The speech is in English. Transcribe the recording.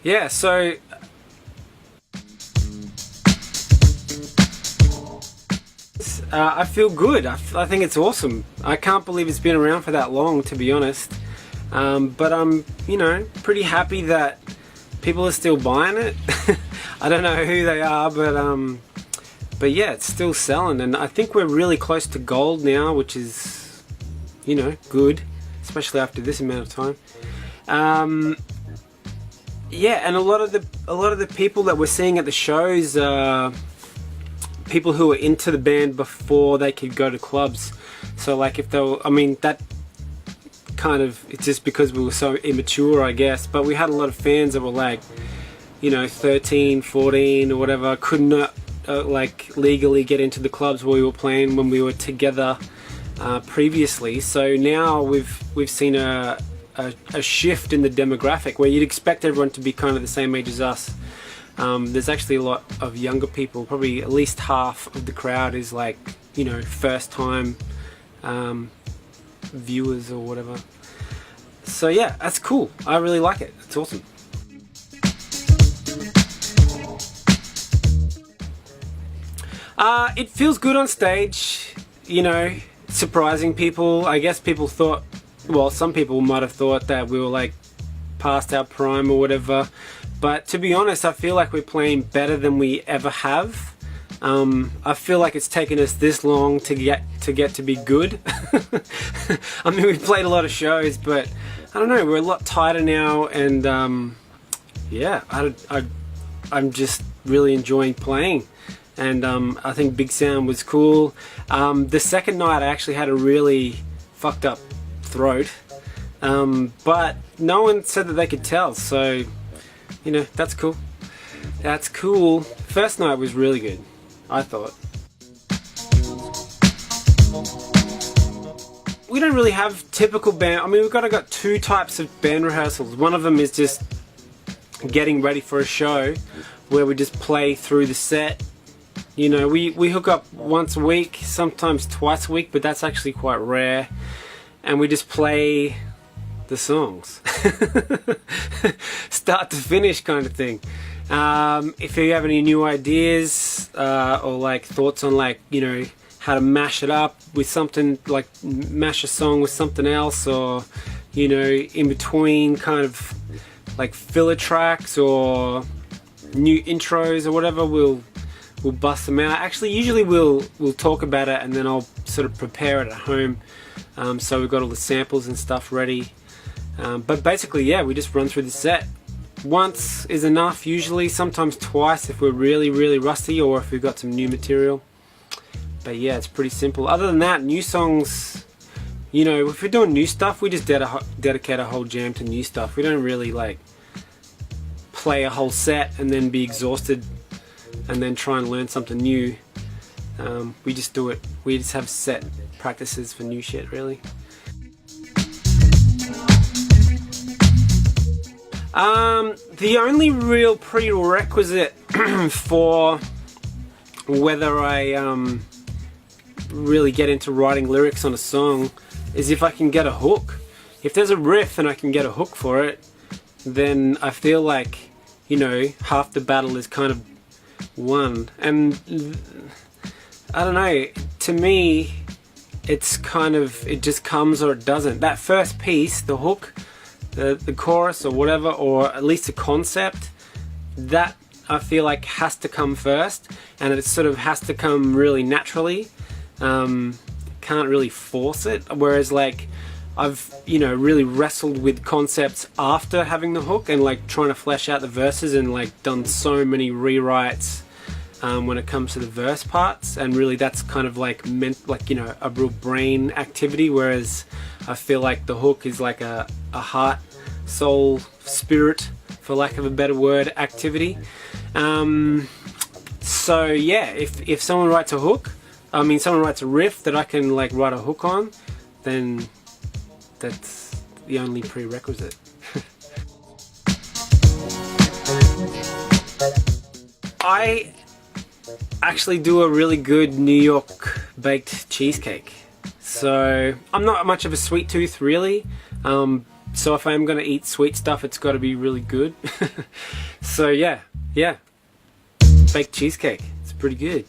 Yeah, so I feel good. I think it's awesome. I can't believe it's been around for that long, to be honest. But I'm, you know, pretty happy that people are still buying it. I don't know who they are, but yeah, it's still selling, and I think we're really close to gold now, which is, you know, good, especially after this amount of time. Yeah, and a lot of the people that we're seeing at the shows are people who were into the band before they could go to clubs. So like if they were, I mean, that kind of, it's just because we were so immature, I guess, but we had a lot of fans that were like, you know, 13, 14 or whatever, could not like legally get into the clubs where we were playing when we were together previously. So now we've seen a shift in the demographic where you'd expect everyone to be kind of the same age as us. There's actually a lot of younger people, probably at least half of the crowd is like, you know, first time viewers or whatever. So yeah, that's cool. I really like it. It's awesome. It feels good on stage, you know, surprising people. I guess people thought, well, some people might have thought that we were like past our prime or whatever, but to be honest, I feel like we're playing better than we ever have. I feel like it's taken us this long to get to be good. I mean, we've played a lot of shows, but I don't know, we're a lot tighter now, and yeah, I'm just really enjoying playing. And I think Big Sound was cool. The second night I actually had a really fucked up throat, but no one said that they could tell, so you know, that's cool. That's cool. First night was really good, I thought. We don't really have typical band, I mean, we've got two types of band rehearsals. One of them is just getting ready for a show where we just play through the set. You know, we hook up once a week, sometimes twice a week, but that's actually quite rare. And we just play the songs. Start to finish kind of thing. If you have any new ideas or like thoughts on, like, you know, how to mash it up with something, like mash a song with something else, or, you know, in between kind of like filler tracks or new intros or whatever, we'll bust them out. Actually, usually we'll talk about it and then I'll sort of prepare it at home. So we've got all the samples and stuff ready. But basically, yeah, we just run through the set. Once is enough usually, sometimes twice if we're really, really rusty or if we've got some new material. But yeah, it's pretty simple. Other than that, new songs, you know, if we're doing new stuff, we just dedicate a whole jam to new stuff. We don't really like play a whole set and then be exhausted and then try and learn something new. We just do it. We just have set practices for new shit, really. The only real prerequisite for whether I really get into writing lyrics on a song is if I can get a hook. If there's a riff and I can get a hook for it, then I feel like, you know, half the battle is kind of won. And I don't know, to me it's kind of, it just comes or it doesn't. That first piece, the hook, the chorus or whatever, or at least a concept, that I feel like has to come first, and it sort of has to come really naturally. Can't really force it, whereas like I've, you know, really wrestled with concepts after having the hook and like trying to flesh out the verses, and like done so many rewrites when it comes to the verse parts, and really that's kind of like meant like, you know, a real brain activity, whereas I feel like the hook is like a heart, soul, spirit, for lack of a better word, activity. So yeah, if someone writes a hook, I mean someone writes a riff that I can like write a hook on, then that's the only prerequisite. I actually do a really good New York baked cheesecake. So I'm not much of a sweet tooth really, So if I am going to eat sweet stuff, it's got to be really good. So yeah, baked cheesecake. It's pretty good.